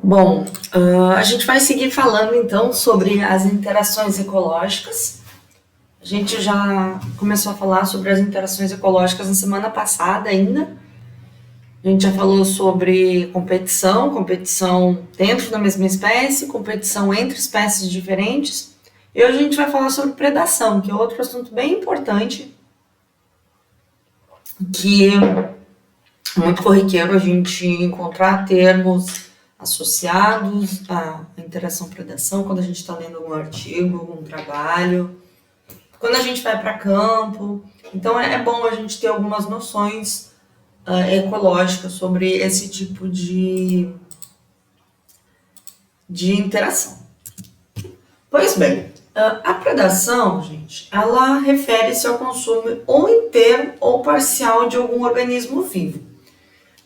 Bom, a gente vai seguir falando então sobre as interações ecológicas. A gente já começou a falar sobre as interações ecológicas na semana passada ainda. A gente já falou sobre competição dentro da mesma espécie, competição entre espécies diferentes. E hoje a gente vai falar sobre predação, que é outro assunto bem importante, que é muito corriqueiro a gente encontrar termos associados à interação predação quando a gente está lendo algum artigo, algum trabalho, quando a gente vai para campo. Então é bom a gente ter algumas noções ecológicas sobre esse tipo de interação. Pois bem, a predação, gente, ela refere-se ao consumo ou inteiro ou parcial de algum organismo vivo.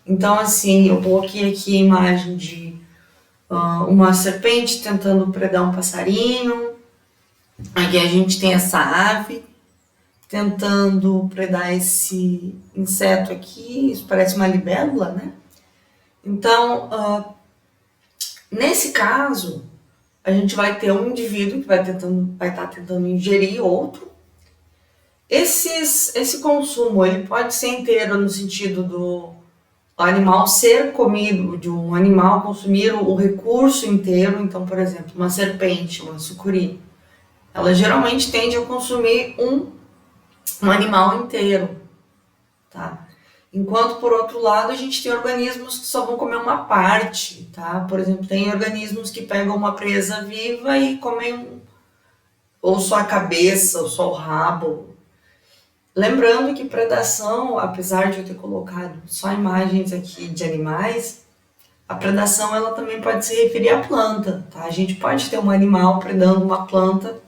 Então, assim, eu coloquei aqui a imagem de uma serpente tentando predar um passarinho. Aqui a gente tem essa ave tentando predar esse inseto aqui. Isso parece uma libélula, né? Então, nesse caso, a gente vai ter um indivíduo que vai estar tentando ingerir outro. Esse consumo ele pode ser inteiro no sentido do animal ser comido, de um animal consumir o recurso inteiro. Então, por exemplo, uma serpente, uma sucuri, ela geralmente tende a consumir um animal inteiro, tá? Enquanto, por outro lado, a gente tem organismos que só vão comer uma parte, tá? Por exemplo, tem organismos que pegam uma presa viva e comem ou só a cabeça, ou só o rabo. Lembrando que predação, apesar de eu ter colocado só imagens aqui de animais, a predação ela também pode se referir à planta, tá? A gente pode ter um animal predando uma planta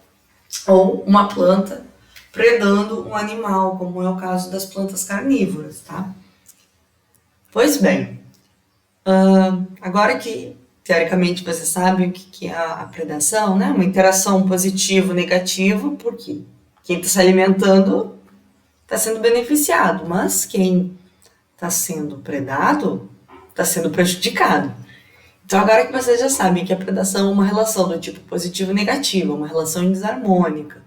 ou uma planta predando um animal, como é o caso das plantas carnívoras, tá? Pois bem, agora que teoricamente você sabe o que é a predação, né? Uma interação positivo-negativa, porque quem está se alimentando está sendo beneficiado, mas quem está sendo predado está sendo prejudicado. Então, agora que vocês já sabem que a predação é uma relação do tipo positivo e negativo, uma relação desarmônica,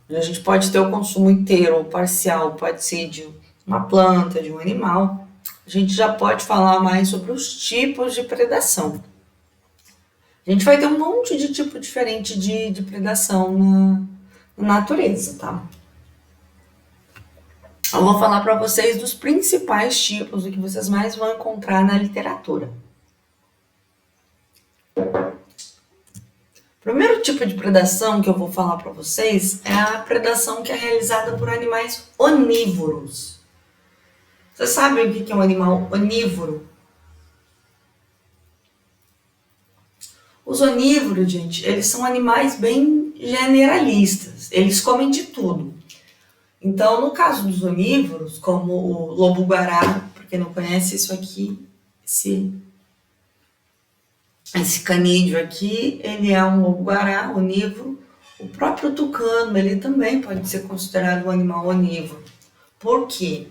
onde a gente pode ter o consumo inteiro ou parcial, pode ser de uma planta, de um animal, a gente já pode falar mais sobre os tipos de predação. A gente vai ter um monte de tipo diferente de predação na natureza, tá? Eu vou falar para vocês dos principais tipos, do que vocês mais vão encontrar na literatura. O primeiro tipo de predação que eu vou falar para vocês é a predação que é realizada por animais onívoros. Vocês sabem o que é um animal onívoro? Os onívoros, gente, eles são animais bem generalistas. Eles comem de tudo. Então, no caso dos onívoros, como o lobo-guará, para quem não conhece isso aqui, esse canídeo aqui, ele é um lobo-guará onívoro. O próprio tucano, ele também pode ser considerado um animal onívoro. Por quê?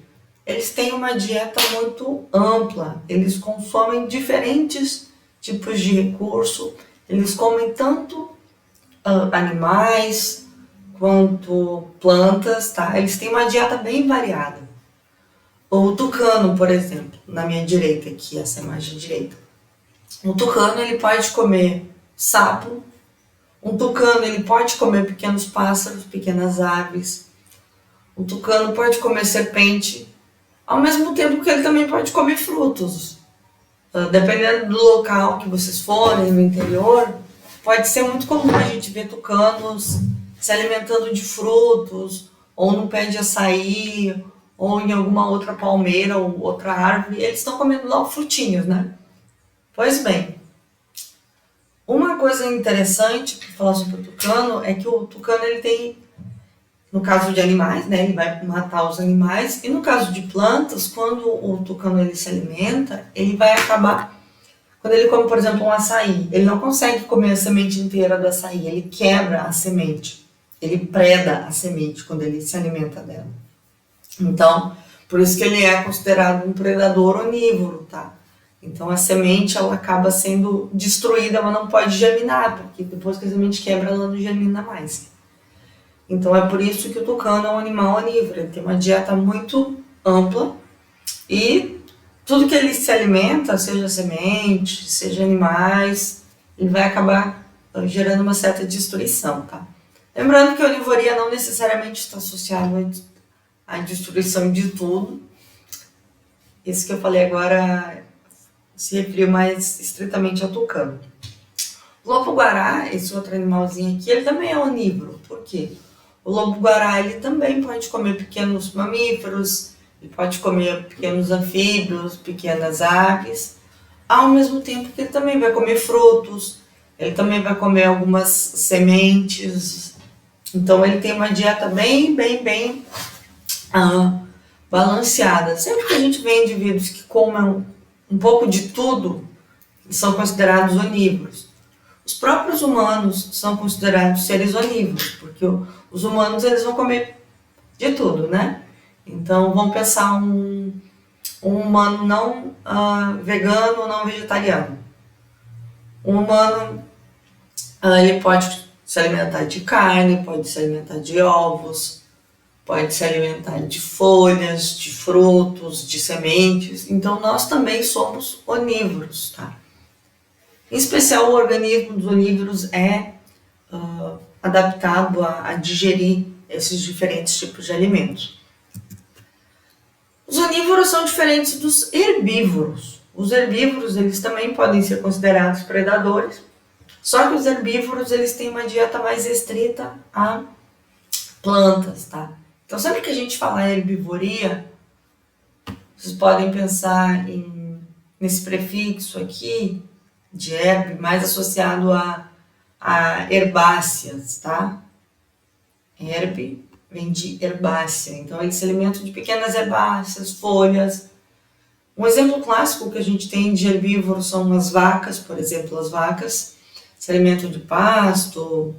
Eles têm uma dieta muito ampla, eles consomem diferentes tipos de recurso, eles comem tanto animais quanto plantas, tá? Eles têm uma dieta bem variada. O tucano, por exemplo, na minha direita aqui, essa imagem direita. O tucano, ele pode comer sapo. Um tucano, ele pode comer pequenos pássaros, pequenas aves. O tucano pode comer serpente, ao mesmo tempo que ele também pode comer frutos. Dependendo do local que vocês forem, no interior, pode ser muito comum a gente ver tucanos se alimentando de frutos, ou num pé de açaí, ou em alguma outra palmeira ou outra árvore. Eles estão comendo lá os frutinhos, né? Pois bem, uma coisa interessante para falar sobre o tucano é que o tucano ele tem, no caso de animais, né, ele vai matar os animais, e no caso de plantas, quando o tucano ele se alimenta, ele vai acabar, quando ele come, por exemplo, um açaí, ele não consegue comer a semente inteira do açaí, ele quebra a semente, ele preda a semente quando ele se alimenta dela. Então, por isso que ele é considerado um predador onívoro, tá? Então a semente ela acaba sendo destruída, ela não pode germinar, porque depois que a semente quebra, ela não germina mais. Então é por isso que o tucano é um animal onívoro, ele tem uma dieta muito ampla e tudo que ele se alimenta, seja semente, seja animais, ele vai acabar gerando uma certa destruição, tá? Lembrando que a onivoria não necessariamente está associada à destruição de tudo. Isso que eu falei agora se referiu mais estritamente ao tucano. O lobo-guará, esse outro animalzinho aqui, ele também é onívoro. Por quê? O lobo-guará, ele também pode comer pequenos mamíferos, ele pode comer pequenos anfíbios, pequenas aves, ao mesmo tempo que ele também vai comer frutos, ele também vai comer algumas sementes. Então ele tem uma dieta bem balanceada. Sempre que a gente vê indivíduos que comem um pouco de tudo, são considerados onívoros. Os próprios humanos são considerados seres onívoros, porque os humanos eles vão comer de tudo, né? Então vamos pensar um humano não vegano ou não vegetariano. Um humano ele pode se alimentar de carne, pode se alimentar de ovos, pode se alimentar de folhas, de frutos, de sementes. Então nós também somos onívoros, tá? Em especial o organismo dos onívoros é adaptado a digerir esses diferentes tipos de alimentos. Os onívoros são diferentes dos herbívoros. Os herbívoros eles também podem ser considerados predadores, só que os herbívoros eles têm uma dieta mais restrita a plantas, tá? Então sempre que a gente fala herbivoria, vocês podem pensar nesse prefixo aqui de herb, mais associado a herbáceas, tá? Herb vem de herbácea, então eles se alimentam de pequenas herbáceas, folhas. Um exemplo clássico que a gente tem de herbívoro são as vacas, por exemplo. As vacas se alimentam de pasto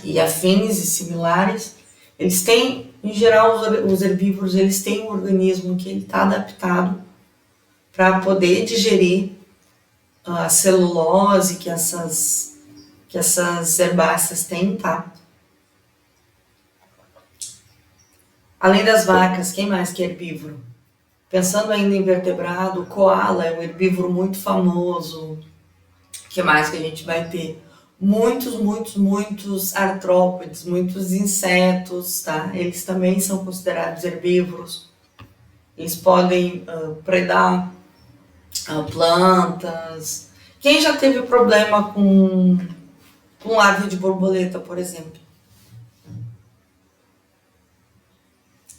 e afins e similares. Eles têm, em geral, os herbívoros, eles têm um organismo que ele está adaptado para poder digerir a celulose que essas herbáceas têm, tá? Além das vacas, quem mais que é herbívoro? Pensando ainda em vertebrado, o koala é um herbívoro muito famoso. O que mais que a gente vai ter? Muitos artrópodes, muitos insetos, tá? Eles também são considerados herbívoros. Eles podem predar plantas. Quem já teve problema com larva de borboleta, por exemplo?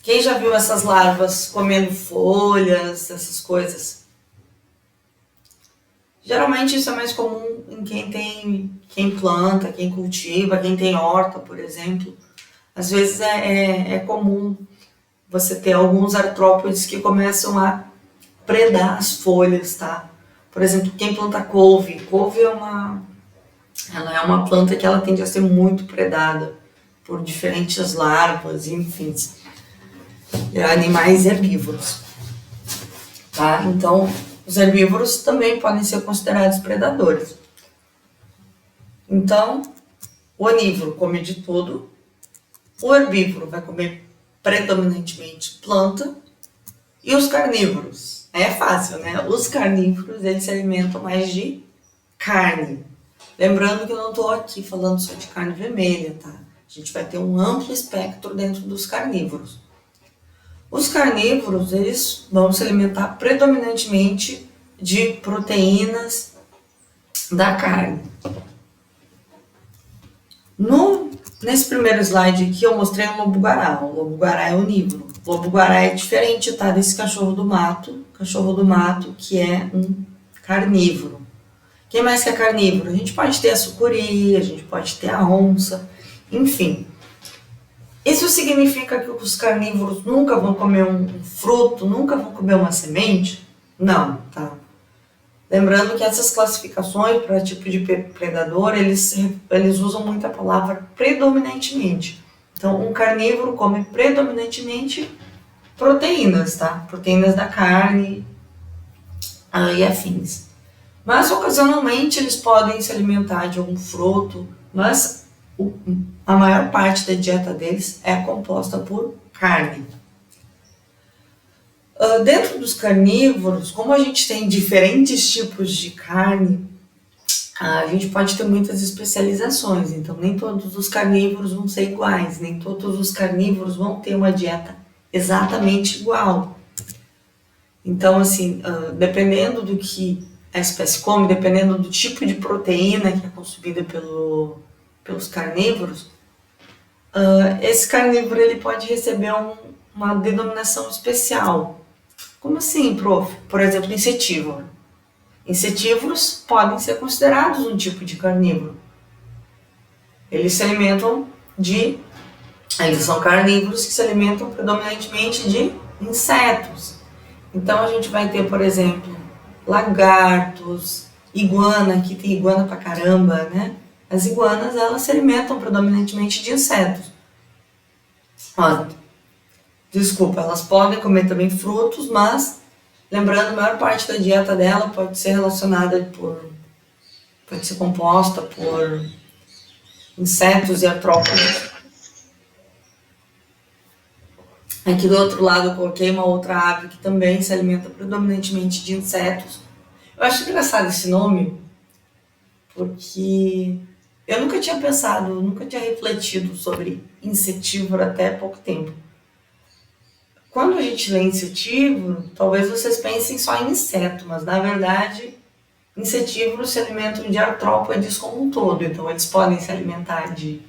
Quem já viu essas larvas comendo folhas, essas coisas? Geralmente isso é mais comum em quem planta, quem cultiva, quem tem horta, por exemplo. Às vezes é comum você ter alguns artrópodes que começam a predar as folhas, tá? Por exemplo, quem planta couve. Couve ela é uma planta que ela tende a ser muito predada por diferentes larvas, enfim, animais herbívoros, tá? Então, os herbívoros também podem ser considerados predadores. Então, o onívoro come de tudo, o herbívoro vai comer predominantemente planta, e os carnívoros, é fácil, né? Os carnívoros, eles se alimentam mais de carne. Lembrando que eu não estou aqui falando só de carne vermelha, tá? A gente vai ter um amplo espectro dentro dos carnívoros. Os carnívoros, eles vão se alimentar predominantemente de proteínas da carne. Nesse primeiro slide aqui eu mostrei o lobo-guará. O lobo-guará é onívoro. O lobo-guará é diferente, tá, desse cachorro do mato. Cachorro do mato que é um carnívoro. Quem mais que é carnívoro? A gente pode ter a sucuri, a gente pode ter a onça, enfim. Isso significa que os carnívoros nunca vão comer um fruto, nunca vão comer uma semente? Não, tá? Lembrando que essas classificações para tipo de predador, eles usam muito a palavra predominantemente. Então, um carnívoro come predominantemente proteínas, tá? Proteínas da carne, e afins. Mas ocasionalmente eles podem se alimentar de algum fruto, mas a maior parte da dieta deles é composta por carne. Dentro dos carnívoros, como a gente tem diferentes tipos de carne, a gente pode ter muitas especializações, então nem todos os carnívoros vão ser iguais, nem todos os carnívoros vão ter uma dieta exatamente igual. Então, assim, dependendo do que a espécie come, dependendo do tipo de proteína que é consumida pelos carnívoros, esse carnívoro ele pode receber uma denominação especial. Como assim, prof? Por exemplo, insetívoro. Insetívoros podem ser considerados um tipo de carnívoro. Eles são carnívoros que se alimentam predominantemente de insetos. Então a gente vai ter, por exemplo, lagartos, iguana, aqui tem iguana pra caramba, né? As iguanas, elas se alimentam predominantemente de insetos. Elas podem comer também frutos, mas lembrando, a maior parte da dieta dela pode ser pode ser composta por insetos e artrópodes. Aqui do outro lado eu coloquei uma outra ave que também se alimenta predominantemente de insetos. Eu acho engraçado esse nome, porque eu nunca tinha refletido sobre insetívoro até pouco tempo. Quando a gente lê insetívoro, talvez vocês pensem só em inseto, mas na verdade, insetívoros se alimentam de artrópodes como um todo. Então, eles podem se alimentar de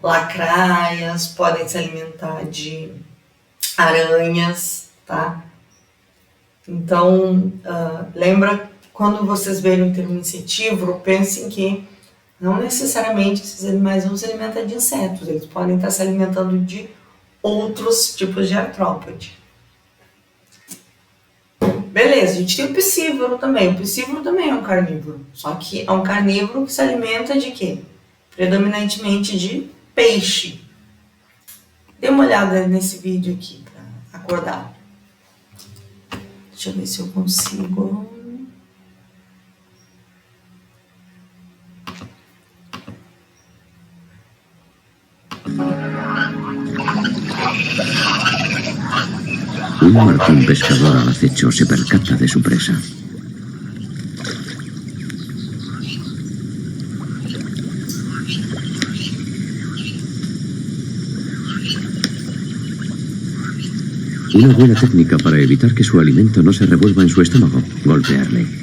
lacraias, podem se alimentar de aranhas, tá? Então, lembra, quando vocês verem o termo insetívoro, pensem que não necessariamente esses animais vão se alimentar de insetos, eles podem estar se alimentando de outros tipos de artrópode. Beleza, a gente tem o piscívoro também. O piscívoro também é um carnívoro, só que é um carnívoro que se alimenta de quê? Predominantemente de peixe. Dê uma olhada nesse vídeo aqui para acordar. Deixa eu ver se eu consigo. Un martín pescador al acecho se percata de su presa. Una buena técnica para evitar que su alimento no se revuelva en su estómago: golpearle.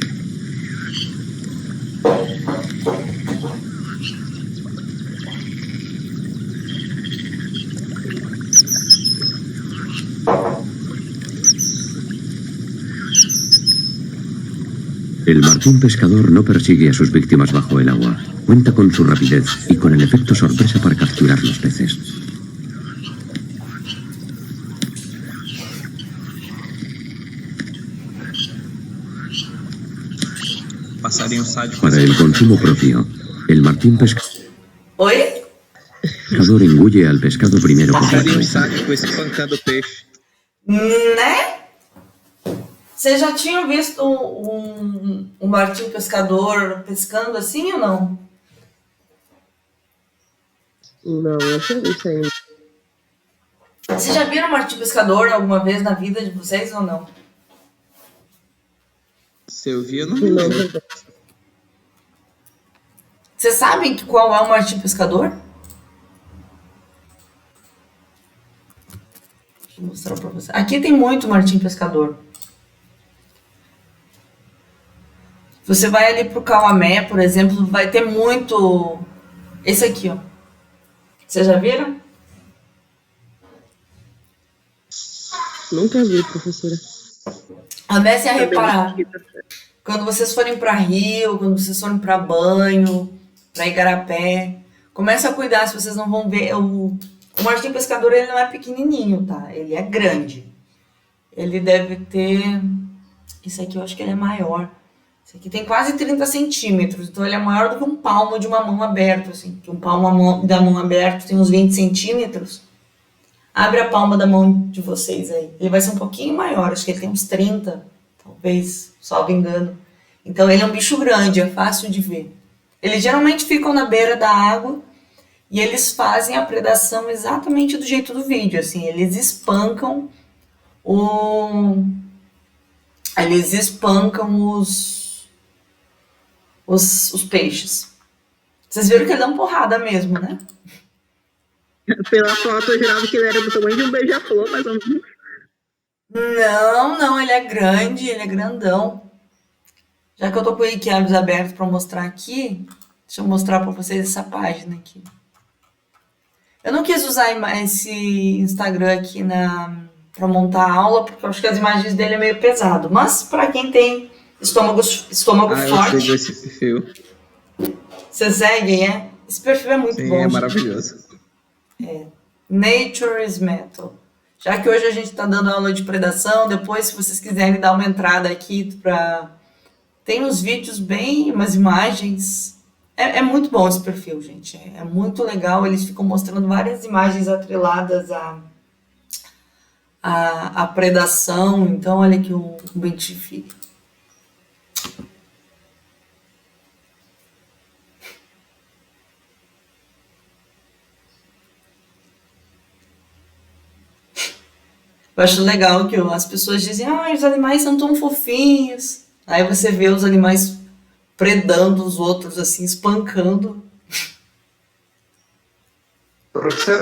El martín pescador no persigue a sus víctimas bajo el agua. Cuenta con su rapidez y con el efecto sorpresa para capturar los peces. Para el consumo propio, el martín pescador engulle al pescado primero por la cabeza. Né? Vocês já tinham visto um martim pescador pescando assim ou não? Não, eu tinha visto ainda. Vocês já viram um martim pescador alguma vez na vida de vocês ou não? Se eu vi, eu não Não, lembro. Vocês sabem qual é o martim pescador? Deixa eu mostrar pra vocês. Aqui tem muito martim pescador. Você vai ali pro Cauamé, por exemplo, vai ter muito... Esse aqui, ó. Vocês já viram? nunca vi, professora. Comecem a reparar. Quando vocês forem para rio, quando vocês forem para banho, para igarapé, comece a cuidar se vocês não vão ver. O martim pescador, ele não é pequenininho, tá? Ele é grande. Ele deve ter... Esse aqui eu acho que ele é maior. Esse aqui tem quase 30 centímetros, então ele é maior do que um palmo de uma mão aberta, assim. Que um palmo da mão aberta tem uns 20 centímetros. Abre a palma da mão de vocês aí. Ele vai ser um pouquinho maior, acho que ele tem uns 30, talvez, salvo engano. Então ele é um bicho grande, é fácil de ver. Eles geralmente ficam na beira da água e eles fazem a predação exatamente do jeito do vídeo, assim, o, eles espancam os peixes. Vocês viram que ele dá uma porrada mesmo, né? Pela foto eu jurava que ele era do tamanho de um beija-flor, mais ou menos. Não, ele é grande, ele é grandão. Já que eu tô com o Wikiabs aberto para mostrar aqui, deixa eu mostrar para vocês essa página aqui. Eu não quis usar esse Instagram aqui para montar a aula, porque eu acho que as imagens dele é meio pesado. Mas para quem tem estômago Eu forte, sigo esse perfil. vocês seguem, é? Esse perfil é muito Sim, bom. é gente. maravilhoso. Nature is Metal. Já que hoje a gente está dando aula de predação, depois, se vocês quiserem dar uma entrada aqui tem uns vídeos umas imagens. É muito bom esse perfil, gente. É muito legal. Eles ficam mostrando várias imagens atreladas à predação. Então, olha aqui o Bentifilho. Eu acho legal que as pessoas dizem, os animais são tão fofinhos. Aí você vê os animais predando os outros, assim, espancando. Professor,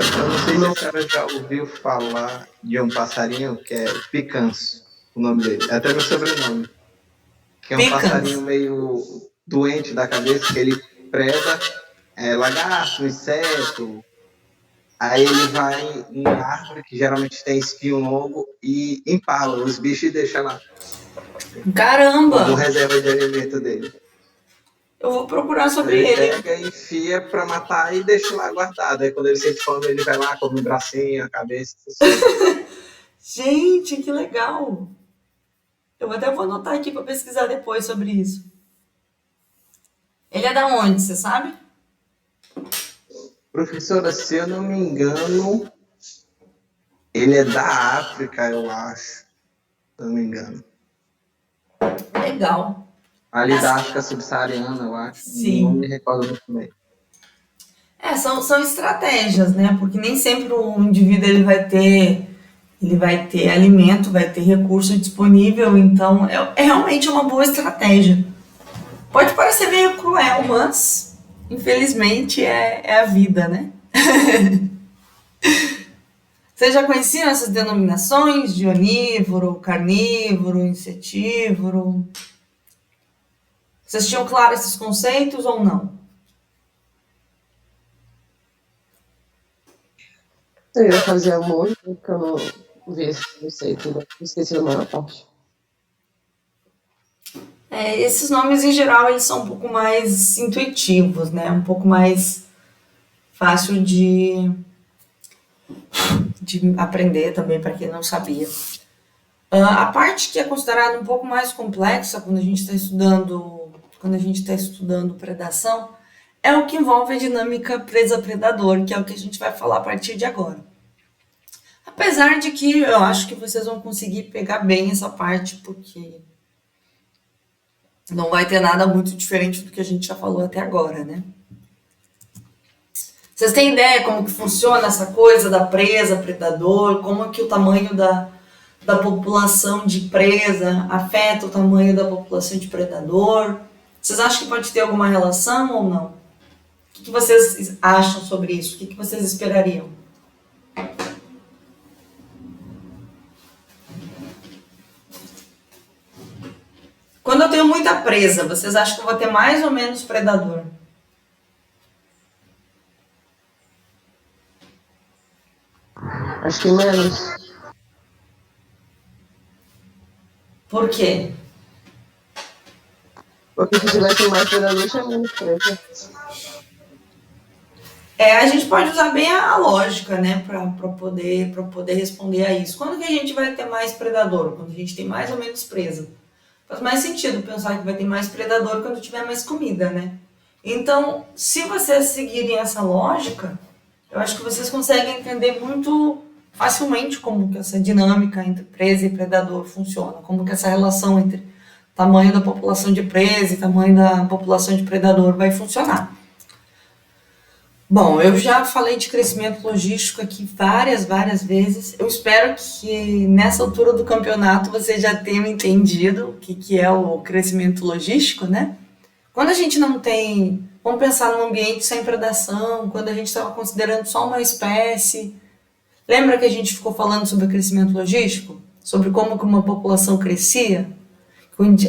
eu não sei se a senhora já ouviu falar de um passarinho que é picanço, o nome dele, é até meu sobrenome. Que é um Picanço. passarinho meio doente da cabeça, que ele preda lagarto, inseto. Aí ele vai em árvore, que geralmente tem espinho longo, e empala os bichos e deixa lá, Caramba! como reserva de alimento dele. Eu vou procurar sobre Ele ele. pega e enfia pra matar e deixa lá guardado. Aí quando ele sente fome, ele vai lá, come o bracinho, a cabeça. Gente, que legal! Eu até vou anotar aqui para pesquisar depois sobre isso. Ele é da onde, você sabe? Professora, se eu não me engano, ele é da África, eu acho. Se eu não me engano. Legal. Ali da África subsaariana, eu acho. Sim. Não me recordo muito bem. São estratégias, né? Porque nem sempre o indivíduo ele vai ter alimento, vai ter recurso disponível, então é realmente uma boa estratégia. Pode parecer meio cruel, mas infelizmente é a vida, né? Vocês já conheciam essas denominações de onívoro, carnívoro, insetívoro? Vocês tinham claro esses conceitos ou não? Eu ia fazer amor, porque eu não vi esse conceito, não esqueci a maior parte. Esses nomes, em geral, eles são um pouco mais intuitivos, né? Um pouco mais fácil de aprender também, para quem não sabia. A parte que é considerada um pouco mais complexa quando a gente está estudando predação é o que envolve a dinâmica presa-predador, que é o que a gente vai falar a partir de agora. Apesar de que eu acho que vocês vão conseguir pegar bem essa parte, porque não vai ter nada muito diferente do que a gente já falou até agora, né? Vocês têm ideia como que funciona essa coisa da presa, predador, como que o tamanho da população de presa afeta o tamanho da população de predador? Vocês acham que pode ter alguma relação ou não? O que vocês acham sobre isso? O que vocês esperariam? Quando eu tenho muita presa, vocês acham que eu vou ter mais ou menos predador? Acho que menos. Por quê? Porque se tivesse mais predador, tinha menos presa. A gente pode usar bem a lógica, né, para poder responder a isso. Quando que a gente vai ter mais predador? Quando a gente tem mais ou menos presa. Faz mais sentido pensar que vai ter mais predador quando tiver mais comida, né? Então, se vocês seguirem essa lógica, eu acho que vocês conseguem entender muito facilmente como que essa dinâmica entre presa e predador funciona, como que essa relação entre tamanho da população de presa e tamanho da população de predador vai funcionar. Bom, eu já falei de crescimento logístico aqui várias vezes. Eu espero que nessa altura do campeonato você já tenha entendido o que é o crescimento logístico, né? Quando a gente não tem, vamos pensar num ambiente sem predação, quando a gente estava considerando só uma espécie. Lembra que a gente ficou falando sobre o crescimento logístico? Sobre como que uma população crescia?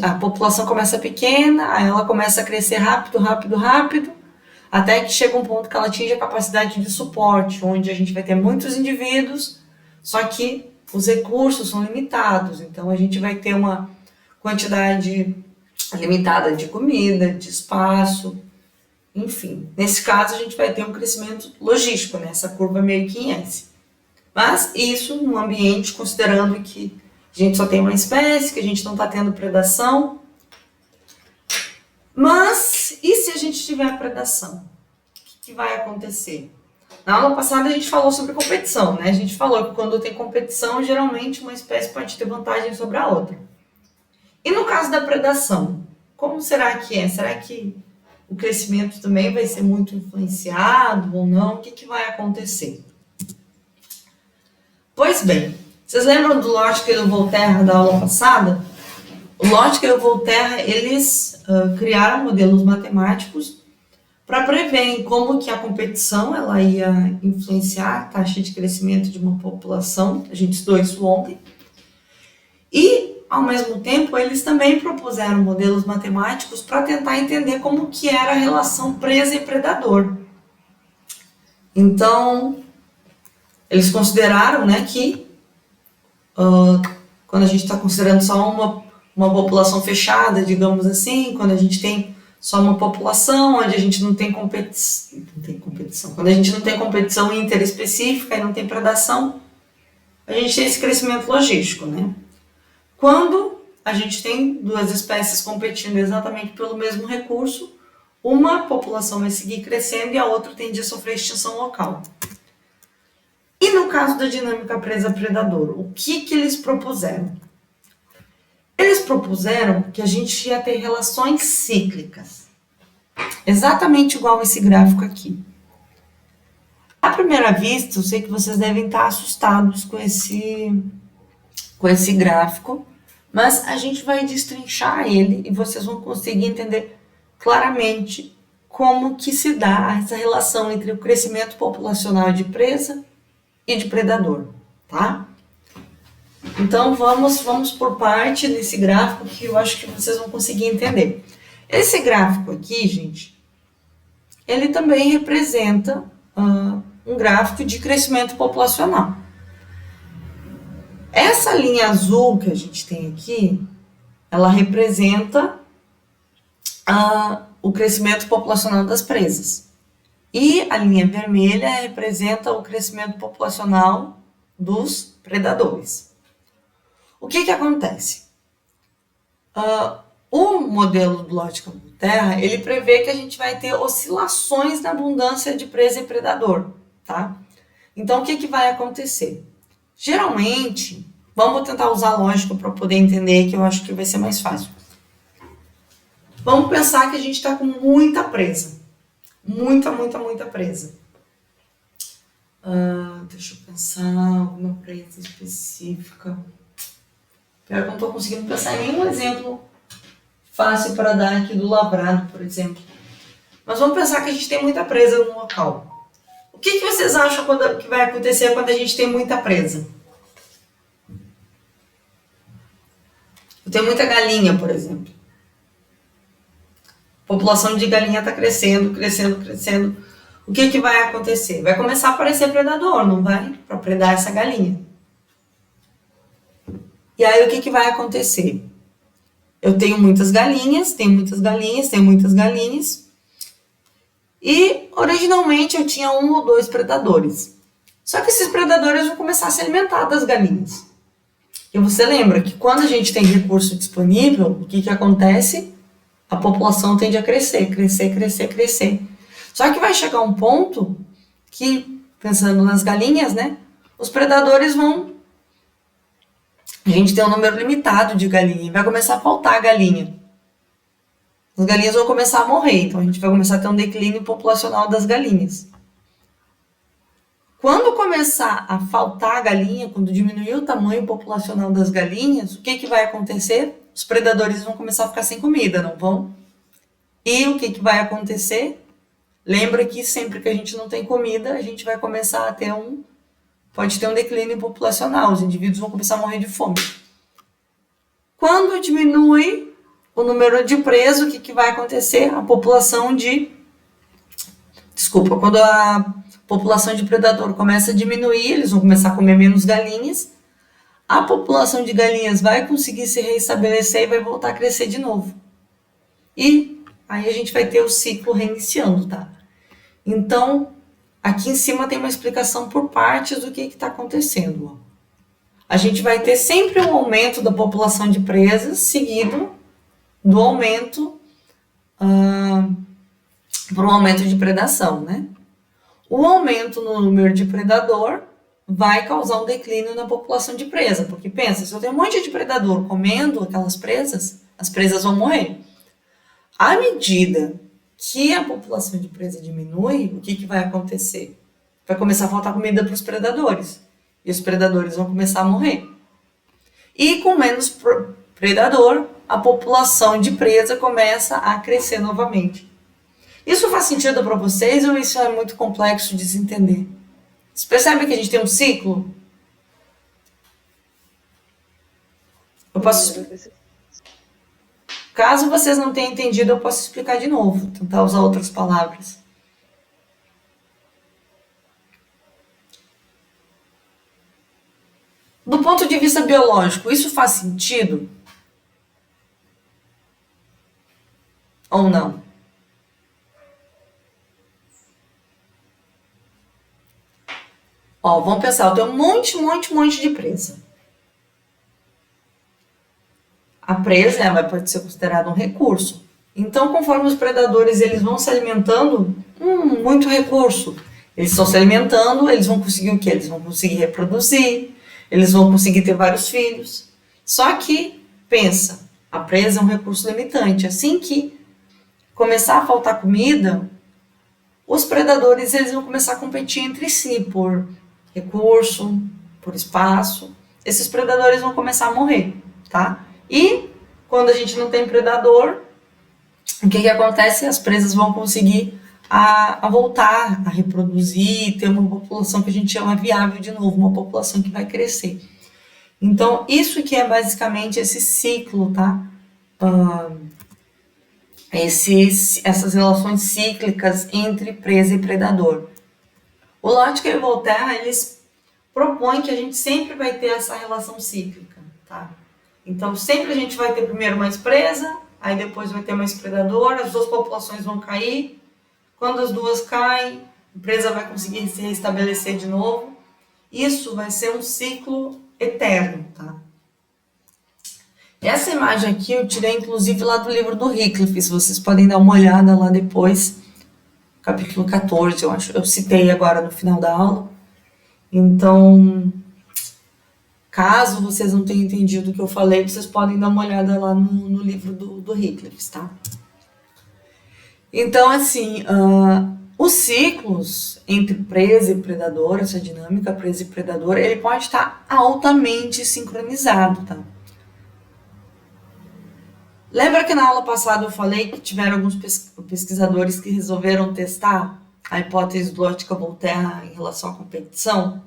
A população começa pequena, aí ela começa a crescer rápido, até que chega um ponto que ela atinge a capacidade de suporte, onde a gente vai ter muitos indivíduos, só que os recursos são limitados, então a gente vai ter uma quantidade limitada de comida, de espaço, enfim. Nesse caso a gente vai ter um crescimento logístico, né? Essa curva meio que em S. Mas isso num ambiente considerando que a gente só tem uma espécie, que a gente não está tendo predação. Mas, e se a gente tiver predação? O que vai acontecer? Na aula passada a gente falou sobre competição, né? A gente falou que quando tem competição, geralmente uma espécie pode ter vantagem sobre a outra. E no caso da predação, como será que é? Será que o crescimento também vai ser muito influenciado ou não? O que vai acontecer? Pois bem, vocês lembram do Logic e do Volterra da aula passada? O Logic e o Volterra, eles criaram modelos matemáticos para prever como que a competição ela ia influenciar a taxa de crescimento de uma população. A gente estudou isso ontem. E, ao mesmo tempo, eles também propuseram modelos matemáticos para tentar entender como que era a relação presa e predador. Então, eles consideraram, né, que quando a gente está considerando só uma população fechada, digamos assim, quando a gente tem só uma população onde a gente não tem competição, quando a gente não tem competição interespecífica e não tem predação, a gente tem esse crescimento logístico, né? Quando a gente tem duas espécies competindo exatamente pelo mesmo recurso, uma população vai seguir crescendo e a outra tende a sofrer extinção local. E no caso da dinâmica presa-predador, o que eles propuseram? Eles propuseram que a gente ia ter relações cíclicas, exatamente igual esse gráfico aqui. À primeira vista, eu sei que vocês devem estar assustados com esse gráfico, mas a gente vai destrinchar ele e vocês vão conseguir entender claramente como que se dá essa relação entre o crescimento populacional de presa e de predador, tá? Então, vamos por parte desse gráfico que eu acho que vocês vão conseguir entender. Esse gráfico aqui, gente, ele também representa um gráfico de crescimento populacional. Essa linha azul que a gente tem aqui, ela representa o crescimento populacional das presas. E a linha vermelha representa o crescimento populacional dos predadores. O que acontece? O modelo do Logic e Volterra, ele prevê que a gente vai ter oscilações na abundância de presa e predador, tá? Então, o que vai acontecer? Geralmente, vamos tentar usar a lógica para poder entender, que eu acho que vai ser mais fácil. Vamos pensar que a gente está com muita presa. Muita presa. Deixa eu pensar, alguma presa específica. Pior que eu não estou conseguindo pensar em nenhum exemplo fácil para dar aqui do lavrado, por exemplo. Mas vamos pensar que a gente tem muita presa no local. O que vocês acham que vai acontecer quando a gente tem muita presa? Eu tenho muita galinha, por exemplo. A população de galinha está crescendo. O que vai acontecer? Vai começar a aparecer predador, não vai? Para predar essa galinha. E aí, o que vai acontecer? Eu tenho muitas galinhas. E, originalmente, eu tinha 1 ou 2 predadores. Só que esses predadores vão começar a se alimentar das galinhas. E você lembra que quando a gente tem recurso disponível, o que acontece? A população tende a crescer. Só que vai chegar um ponto que, pensando nas galinhas, né? os predadores vão... A gente tem um número limitado de galinha e vai começar a faltar galinha. As galinhas vão começar a morrer, então a gente vai começar a ter um declínio populacional das galinhas. Quando começar a faltar galinha, quando diminuir o tamanho populacional das galinhas, o que vai acontecer? Os predadores vão começar a ficar sem comida, não vão? E o que vai acontecer? Lembra que sempre que a gente não tem comida, a gente vai começar a ter pode ter um declínio populacional, os indivíduos vão começar a morrer de fome. Quando diminui o número de presos, o que vai acontecer? Quando a população de predador começa a diminuir, eles vão começar a comer menos galinhas, a população de galinhas vai conseguir se reestabelecer e vai voltar a crescer de novo. E aí a gente vai ter o ciclo reiniciando, tá? Então, aqui em cima tem uma explicação por partes do que está acontecendo. Ó. A gente vai ter sempre um aumento da população de presas, seguido do aumento por um aumento de predação, né? O aumento no número de predador vai causar um declínio na população de presa, porque pensa, se eu tenho um monte de predador comendo aquelas presas, as presas vão morrer. À medida que a população de presa diminui, o que vai acontecer? Vai começar a faltar comida para os predadores, e os predadores vão começar a morrer. E com menos predador, a população de presa começa a crescer novamente. Isso faz sentido para vocês ou isso é muito complexo de se entender? Você percebe que a gente tem um ciclo? Caso vocês não tenham entendido, eu posso explicar de novo, tentar usar outras palavras. Do ponto de vista biológico, isso faz sentido? Ou não? Ó, vamos pensar, eu tenho um monte de presa. A presa, ela pode ser considerada um recurso. Então, conforme os predadores eles vão se alimentando, muito recurso. Eles estão se alimentando, eles vão conseguir o quê? Eles vão conseguir reproduzir, eles vão conseguir ter vários filhos. Só que, pensa, a presa é um recurso limitante. Assim que começar a faltar comida, os predadores eles vão começar a competir entre si por recurso, por espaço. Esses predadores vão começar a morrer, tá? E quando a gente não tem predador, o que acontece? As presas vão conseguir a voltar a reproduzir, ter uma população que a gente chama viável de novo, uma população que vai crescer. Então, isso que é basicamente esse ciclo, tá? Essas relações cíclicas entre presa e predador. O Lotka e o Voltaire, eles propõem que a gente sempre vai ter essa relação cíclica, tá? Então, sempre a gente vai ter primeiro mais presa, aí depois vai ter mais predador, as duas populações vão cair. Quando as duas caem, a presa vai conseguir se restabelecer de novo. Isso vai ser um ciclo eterno, tá? Essa imagem aqui eu tirei, inclusive, lá do livro do Wycliffe, se vocês podem dar uma olhada lá depois, capítulo 14, eu acho, eu citei agora no final da aula. Então, caso vocês não tenham entendido o que eu falei, vocês podem dar uma olhada lá no livro do Wycliffe, tá? Então, assim, os ciclos entre presa e predador, essa dinâmica presa e predador, ele pode estar altamente sincronizado, tá? Lembra que na aula passada eu falei que tiveram alguns pesquisadores que resolveram testar a hipótese do Lotka-Voltaire em relação à competição?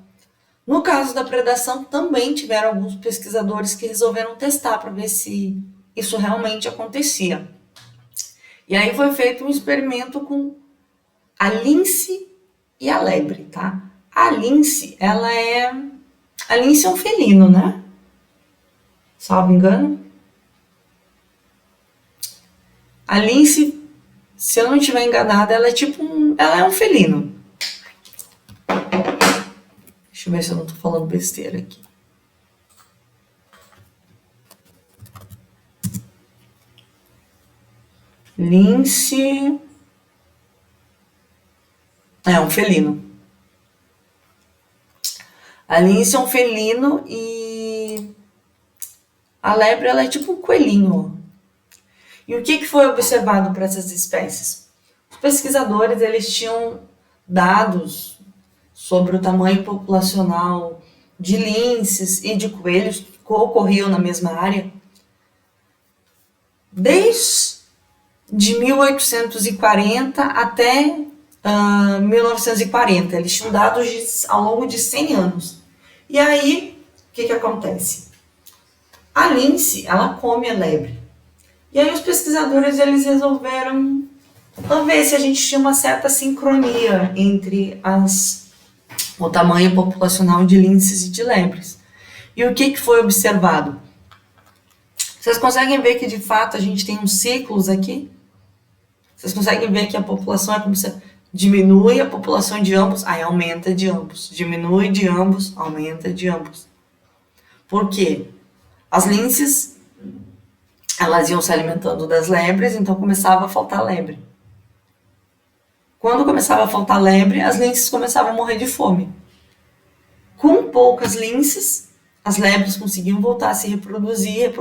No caso da predação, também tiveram alguns pesquisadores que resolveram testar para ver se isso realmente acontecia. E aí foi feito um experimento com a lince e a lebre, tá? A lince é um felino, né? Salvo engano. A lince, se eu não estiver enganada, ela é um felino. Deixa eu ver se eu não estou falando besteira aqui. Lince é um felino. A lince é um felino e a lebre ela é tipo um coelhinho. Ó. E o que foi observado para essas espécies? Os pesquisadores eles tinham dados sobre o tamanho populacional de linces e de coelhos que ocorriam na mesma área desde 1840 até 1940. Eles tinham dados ao longo de 100 anos. E aí, o que acontece? A lince, ela come a lebre. E aí os pesquisadores eles resolveram ver se a gente tinha uma certa sincronia entre o tamanho populacional de linces e de lebres. E o que foi observado? Vocês conseguem ver que de fato a gente tem uns ciclos aqui? Vocês conseguem ver que a população é como se diminui a população de ambos, aí aumenta de ambos. Diminui de ambos, aumenta de ambos. Por quê? As linces, elas iam se alimentando das lebres, então começava a faltar lebre. Quando começava a faltar lebre, as linces começavam a morrer de fome. Com poucas linces, as lebres conseguiam voltar a se reproduzir.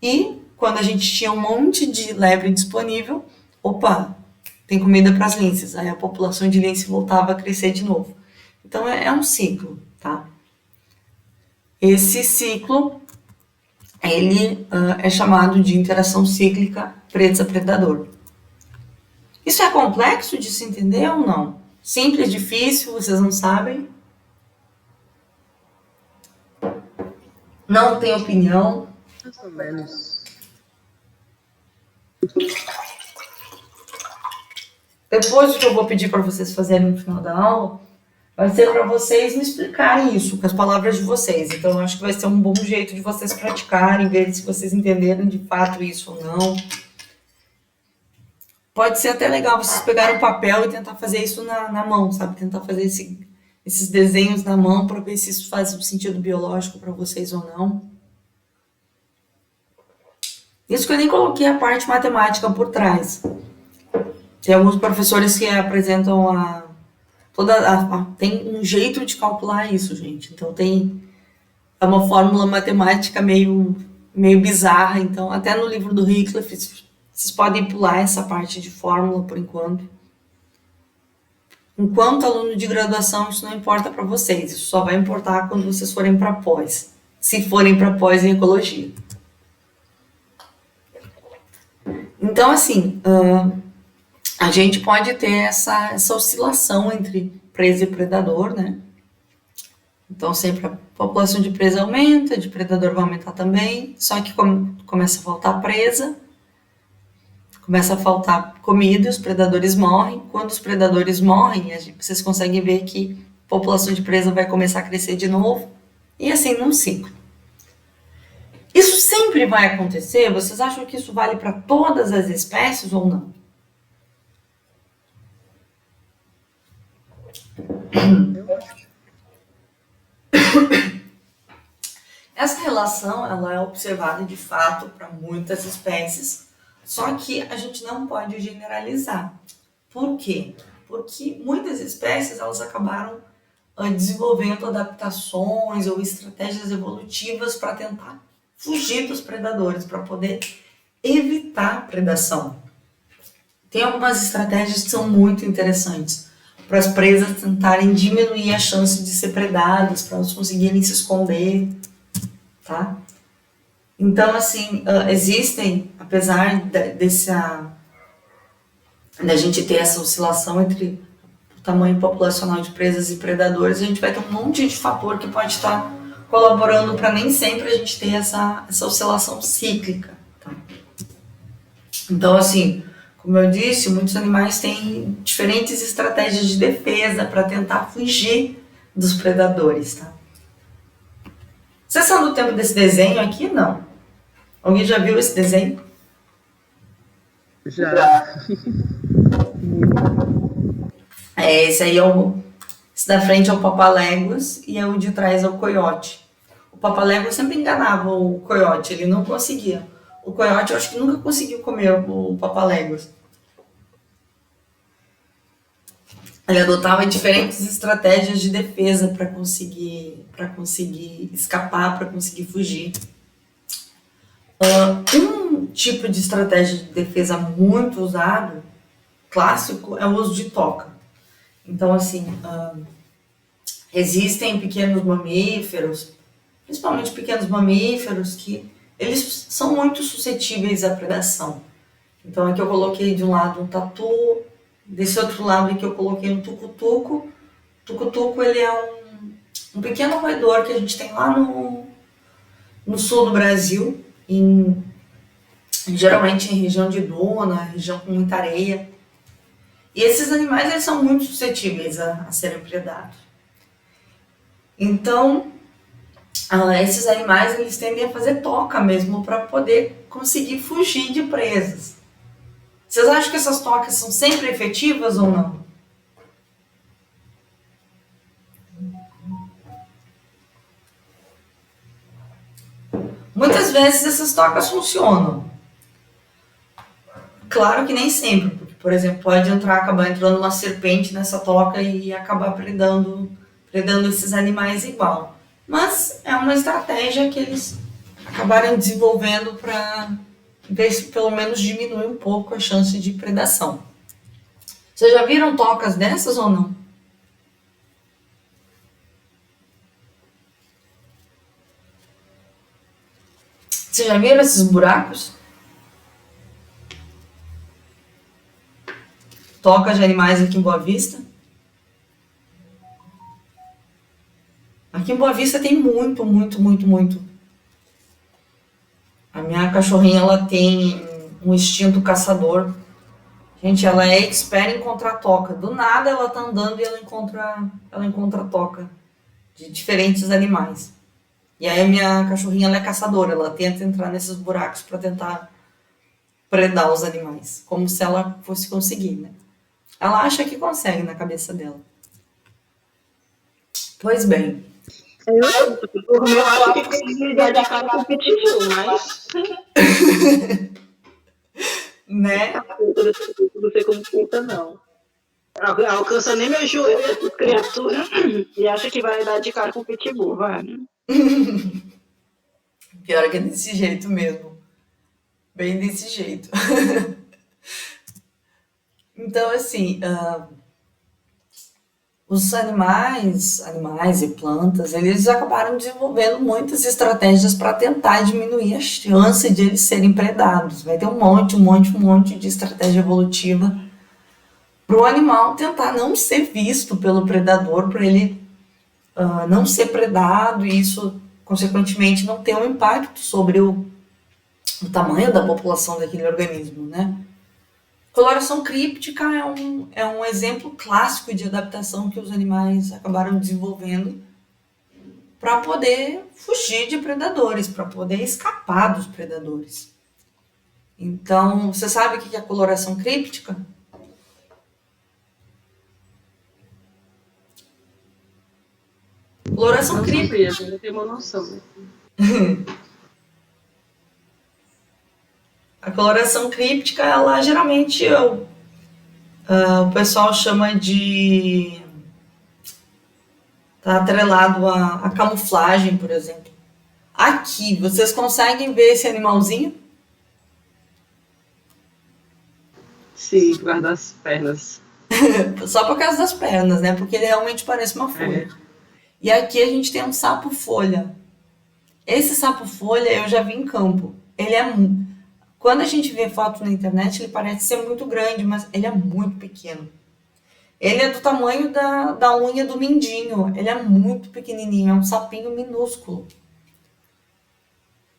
E quando a gente tinha um monte de lebre disponível, opa, tem comida para as linces. Aí a população de lince voltava a crescer de novo. Então é um ciclo, tá? Esse ciclo, ele é chamado de interação cíclica presa-predador. Isso é complexo de se entender ou não? Simples, difícil, vocês não sabem? Não tem opinião? Mais ou menos. Depois o que eu vou pedir para vocês fazerem no final da aula, vai ser para vocês me explicarem isso com as palavras de vocês. Então, eu acho que vai ser um bom jeito de vocês praticarem, ver se vocês entenderam de fato isso ou não. Pode ser até legal vocês pegarem um papel e tentar fazer isso na mão, sabe? Tentar fazer esses desenhos na mão para ver se isso faz um sentido biológico para vocês ou não. Isso que eu nem coloquei a parte matemática por trás. Tem alguns professores que apresentam tem um jeito de calcular isso, gente. Então é uma fórmula matemática meio bizarra. Então, até no livro do Wycliffe, vocês podem pular essa parte de fórmula por enquanto. Enquanto aluno de graduação, isso não importa para vocês. Isso só vai importar quando vocês forem para pós. Se forem para pós em ecologia. Então, assim, a gente pode ter essa oscilação entre presa e predador, né? Então, sempre a população de presa aumenta, de predador vai aumentar também, só que começa a faltar presa, começa a faltar comida, os predadores morrem. Quando os predadores morrem, vocês conseguem ver que a população de presa vai começar a crescer de novo, e assim num ciclo. Isso sempre vai acontecer? Vocês acham que isso vale para todas as espécies ou não? Essa relação ela é observada de fato para muitas espécies, só que a gente não pode generalizar. Por quê? Porque muitas espécies elas acabaram desenvolvendo adaptações ou estratégias evolutivas para tentar fugir dos predadores, para poder evitar a predação. Tem algumas estratégias que são muito interessantes para as presas tentarem diminuir a chance de ser predadas, para elas conseguirem se esconder, tá? Então, assim, existem, apesar da gente ter essa oscilação entre o tamanho populacional de presas e predadores, a gente vai ter um monte de fator que pode estar colaborando para nem sempre a gente ter essa oscilação cíclica, tá? Então, assim, como eu disse, muitos animais têm diferentes estratégias de defesa para tentar fugir dos predadores, tá? Vocês são do tempo desse desenho aqui? Não. Alguém já viu esse desenho? Já. Esse aí esse da frente é o papaléguas e o de trás é o coiote. O papaléguas sempre enganava o coiote, ele não conseguia. O coiote eu acho que nunca conseguiu comer o papaléguas. ele adotava diferentes estratégias de defesa para conseguir escapar, para conseguir fugir. Um tipo de estratégia de defesa muito usado, clássico, é o uso de toca. Então, assim, existem pequenos mamíferos, principalmente pequenos mamíferos, que eles são muito suscetíveis à predação. Então, aqui eu coloquei de um lado um tatu, desse outro lado aqui eu coloquei um tucutuco. O tucutuco, ele é um pequeno roedor que a gente tem lá no sul do Brasil, geralmente em região de duna, região com muita areia. E esses animais, eles são muito suscetíveis a serem predados. Então, esses animais, eles tendem a fazer toca mesmo para poder conseguir fugir de presas. Vocês acham que essas tocas são sempre efetivas ou não? Muitas vezes essas tocas funcionam. Claro que nem sempre, porque, por exemplo, pode acabar entrando uma serpente nessa toca e acabar predando esses animais igual. Mas é uma estratégia que eles acabaram desenvolvendo para ver se pelo menos diminui um pouco a chance de predação. Vocês já viram tocas dessas ou não? Vocês já viram esses buracos? Tocas de animais aqui em Boa Vista? Aqui em Boa Vista tem muito. A minha cachorrinha, ela tem um instinto caçador. Gente, ela é expert em encontrar toca. Do nada ela tá andando e ela encontra toca de diferentes animais. E aí a minha cachorrinha, ela é caçadora. Ela tenta entrar nesses buracos para tentar predar os animais. Como se ela fosse conseguir, né? Ela acha que consegue na cabeça dela. Pois bem. Eu acho que conseguiria dedicar competitivo, mas. Né? Não sei como conta, não. Alcança nem meu joelho, criatura, e acha que vai dar de cara com o pitbull, vai. Pior que é desse jeito mesmo. Bem desse jeito. Então, assim, os animais e plantas, eles acabaram desenvolvendo muitas estratégias para tentar diminuir a chance de eles serem predados. Vai ter um monte de estratégia evolutiva para o animal tentar não ser visto pelo predador, para ele não ser predado e isso, consequentemente, não ter um impacto sobre o tamanho da população daquele organismo, né? Coloração críptica é um exemplo clássico de adaptação que os animais acabaram desenvolvendo para poder fugir de predadores, para poder escapar dos predadores. Então, você sabe o que é coloração críptica? Coloração críptica. Eu tenho uma noção. A coloração críptica, ela geralmente o pessoal chama de... Está atrelado à camuflagem, por exemplo. Aqui, vocês conseguem ver esse animalzinho? Sim, por causa das pernas. Só por causa das pernas, né? Porque ele realmente parece uma folha. E aqui a gente tem um sapo-folha. Esse sapo-folha eu já vi em campo. Ele é... Quando a gente vê foto na internet, ele parece ser muito grande, mas ele é muito pequeno. Ele é do tamanho da unha do mindinho. Ele é muito pequenininho, é um sapinho minúsculo.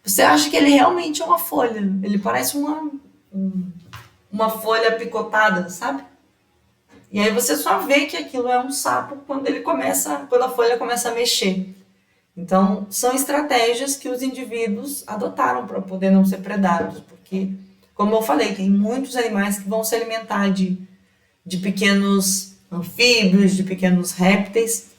Você acha que ele realmente é uma folha. Ele parece uma folha picotada, sabe? E aí você só vê que aquilo é um sapo quando a folha começa a mexer. Então, são estratégias que os indivíduos adotaram para poder não ser predados, porque, como eu falei, tem muitos animais que vão se alimentar de pequenos anfíbios, de pequenos répteis.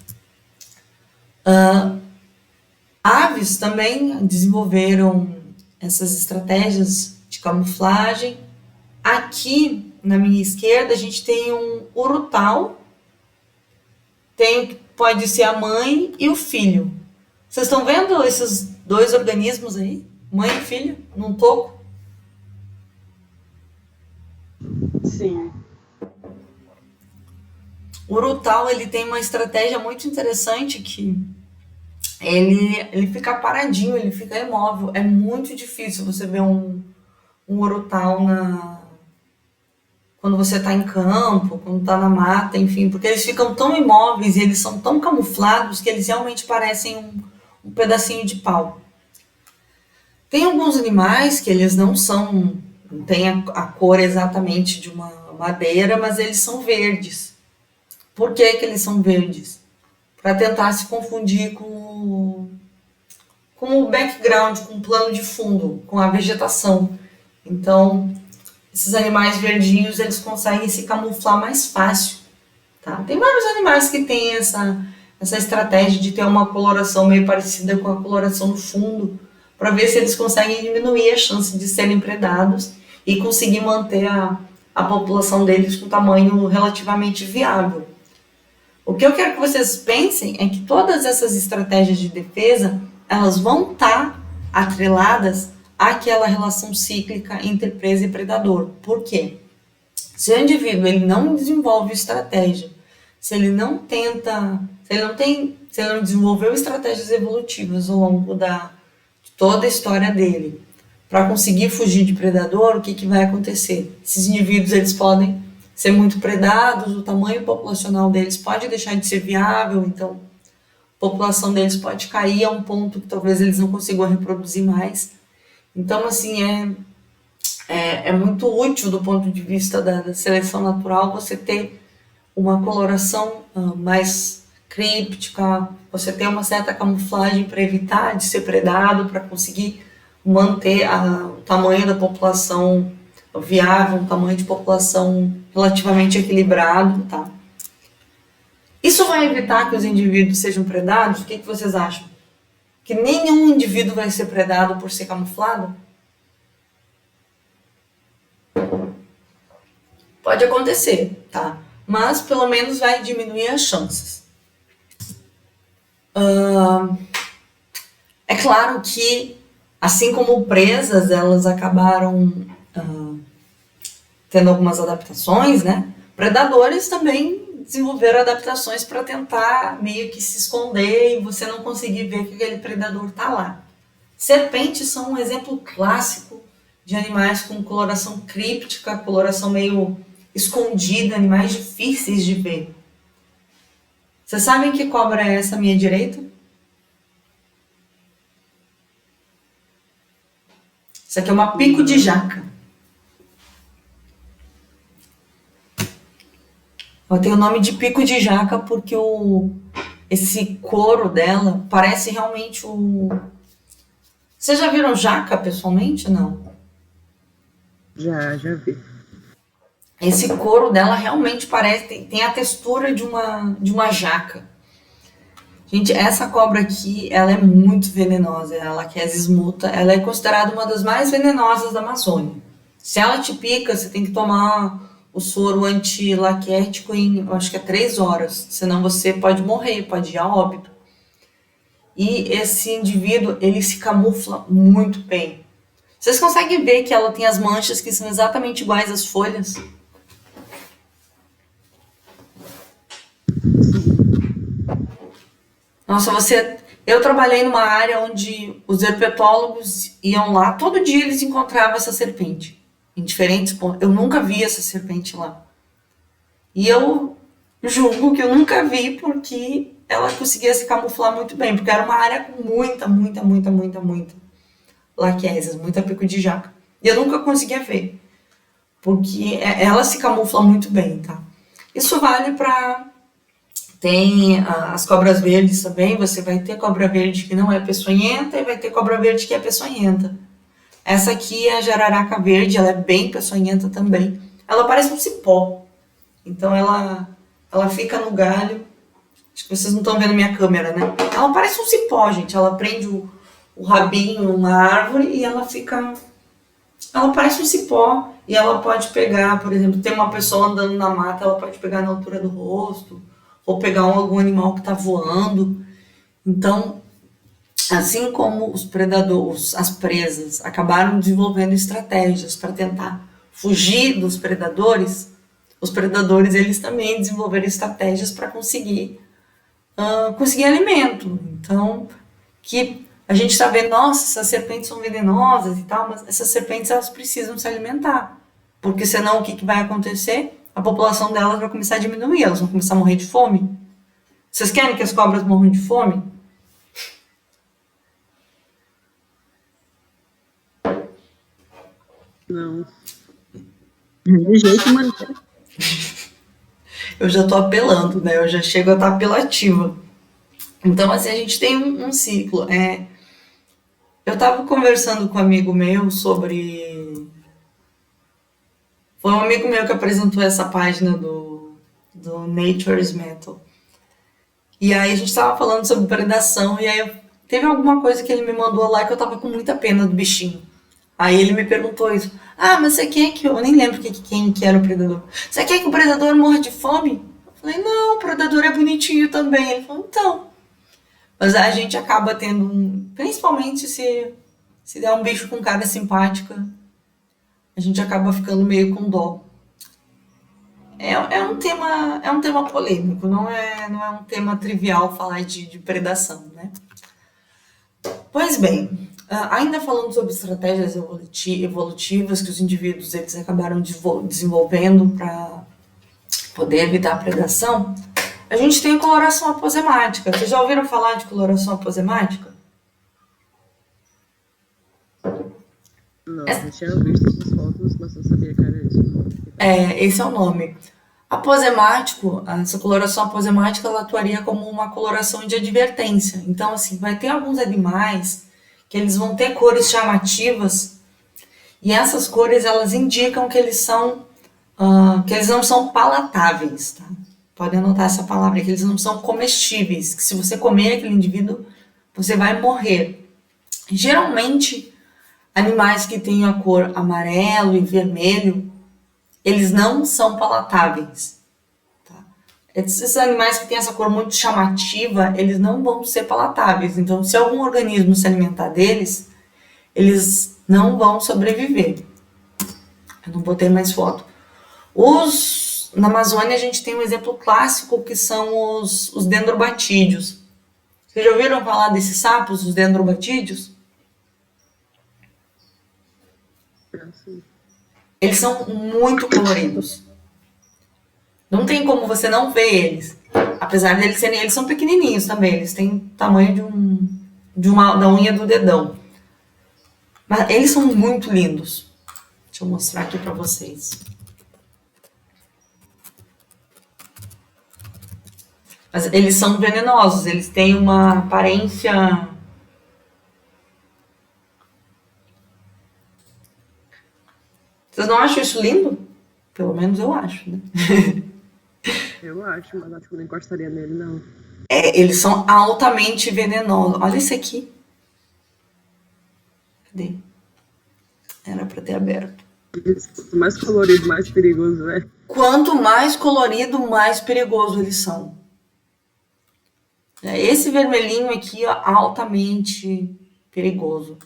Aves também desenvolveram essas estratégias de camuflagem. Aqui, na minha esquerda, a gente tem um urutau. pode ser a mãe e o filho. Vocês estão vendo esses dois organismos aí? Mãe e filho, num toco? Sim. O urutau, ele tem uma estratégia muito interessante que ele fica paradinho, ele fica imóvel. É muito difícil você ver um urutau quando você está em campo, quando está na mata, enfim, porque eles ficam tão imóveis e eles são tão camuflados que eles realmente parecem um pedacinho de pau. Tem alguns animais que eles não têm a cor exatamente de uma madeira, mas eles são verdes. Por que eles são verdes? Para tentar se confundir com o background, com o plano de fundo, com a vegetação. Então, esses animais verdinhos, eles conseguem se camuflar mais fácil. Tá? Tem vários animais que têm essa estratégia de ter uma coloração meio parecida com a coloração do fundo, para ver se eles conseguem diminuir a chance de serem predados e conseguir manter a população deles com tamanho relativamente viável. O que eu quero que vocês pensem é que todas essas estratégias de defesa, elas vão estar atreladas àquela relação cíclica entre presa e predador. Por quê? Se o indivíduo ele não desenvolve estratégia, se ele não desenvolveu estratégias evolutivas ao longo de toda a história dele, para conseguir fugir de predador, o que vai acontecer? Esses indivíduos eles podem ser muito predados, o tamanho populacional deles pode deixar de ser viável, então a população deles pode cair a um ponto que talvez eles não consigam reproduzir mais. Então, assim, é muito útil do ponto de vista da seleção natural você ter uma coloração mais críptica, você ter uma certa camuflagem para evitar de ser predado, para conseguir manter o tamanho da população viável, um tamanho de população relativamente equilibrado, tá? Isso vai evitar que os indivíduos sejam predados? O que vocês acham? Que nenhum indivíduo vai ser predado por ser camuflado? Pode acontecer, tá? Mas pelo menos vai diminuir as chances. É claro que, assim como presas, elas acabaram tendo algumas adaptações, né? Predadores também desenvolveram adaptações para tentar meio que se esconder e você não conseguir ver que aquele predador está lá. Serpentes são um exemplo clássico de animais com coloração críptica, coloração meio escondida, animais difíceis de ver. Vocês sabem que cobra é essa à minha direita? Isso aqui é uma pico de jaca. Ela tem o nome de pico de jaca porque esse couro dela parece realmente Vocês já viram jaca pessoalmente? Não. Já vi. Esse couro dela realmente tem a textura de uma jaca. Gente, essa cobra aqui, ela é muito venenosa. Ela que é esmuta, ela é considerada uma das mais venenosas da Amazônia. Se ela te pica, você tem que tomar o soro antilaquético em, eu acho que é 3 horas. Senão você pode morrer, pode ir a óbito. E esse indivíduo, ele se camufla muito bem. Vocês conseguem ver que ela tem as manchas que são exatamente iguais às folhas? Nossa, eu trabalhei numa área onde os herpetólogos iam lá, todo dia eles encontravam essa serpente, em diferentes pontos. Eu nunca vi essa serpente lá. E eu julgo que eu nunca vi porque ela conseguia se camuflar muito bem, porque era uma área com muita laquésias, muita pico de jaca. E eu nunca conseguia ver, porque ela se camufla muito bem, tá? Isso vale para... Tem as cobras verdes também, você vai ter cobra verde que não é peçonhenta e vai ter cobra verde que é peçonhenta. Essa aqui é a jararaca verde, ela é bem peçonhenta também. Ela parece um cipó, então ela fica no galho. Acho que vocês não estão vendo minha câmera, né? Ela parece um cipó, gente, ela prende o rabinho numa árvore e ela parece um cipó e ela pode pegar, por exemplo, tem uma pessoa andando na mata, ela pode pegar na altura do rosto, ou pegar algum animal que está voando. Então, assim como os predadores, as presas, acabaram desenvolvendo estratégias para tentar fugir dos predadores, os predadores eles também desenvolveram estratégias para conseguir alimento. Então, que a gente está vendo, nossa, essas serpentes são venenosas e tal, mas essas serpentes elas precisam se alimentar, porque senão o que vai acontecer? A população delas vai começar a diminuir, elas vão começar a morrer de fome. Vocês querem que as cobras morram de fome? Não. De jeito, mano. Eu já tô apelando, né? Eu já chego a estar apelativa. Então, assim, a gente tem um ciclo. Eu tava conversando com um amigo meu sobre... Foi um amigo meu que apresentou essa página do Nature's Metal. E aí a gente tava falando sobre predação, e aí teve alguma coisa que ele me mandou lá que eu tava com muita pena do bichinho. Aí ele me perguntou isso. Ah, mas você quer que... Eu nem lembro quem que era o predador. Você quer que o predador morra de fome? Eu falei, não, o predador é bonitinho também. Ele falou, então... Mas a gente acaba tendo principalmente se der um bicho com cara simpática, a gente acaba ficando meio com dó. É um tema polêmico, não é um tema trivial falar de predação, né? Pois bem, ainda falando sobre estratégias evolutivas que os indivíduos eles acabaram desenvolvendo para poder evitar a predação, a gente tem coloração aposemática. Vocês já ouviram falar de coloração aposemática? Não, eu tinha visto essas fotos, mas não sabia que era isso. Esse é o nome. Aposemático, essa coloração aposemática, ela atuaria como uma coloração de advertência. Então, assim, vai ter alguns animais que eles vão ter cores chamativas e essas cores, elas indicam que eles não são palatáveis, tá? Podem anotar essa palavra, que eles não são comestíveis, que se você comer aquele indivíduo, você vai morrer. Geralmente, animais que têm a cor amarelo e vermelho, eles não são palatáveis. Tá? Esses animais que têm essa cor muito chamativa, eles não vão ser palatáveis. Então, se algum organismo se alimentar deles, eles não vão sobreviver. Eu não botei mais foto. Na Amazônia, a gente tem um exemplo clássico, que são os dendrobatídeos. Vocês já ouviram falar desses sapos, os dendrobatídeos? Sim. Eles são muito coloridos. Não tem como você não ver eles. Apesar de eles são pequenininhos também. Eles têm o tamanho da unha do dedão. Mas eles são muito lindos. Deixa eu mostrar aqui para vocês. Mas eles são venenosos. Eles têm uma aparência... Vocês não acham isso lindo? Pelo menos eu acho, né? Eu acho, mas acho que eu não encostaria nele, não. Eles são altamente venenosos. Olha esse aqui. Cadê? Era pra ter aberto. Quanto mais colorido, mais perigoso é. Quanto mais colorido, mais perigoso eles são. Esse vermelhinho aqui, ó, altamente perigoso.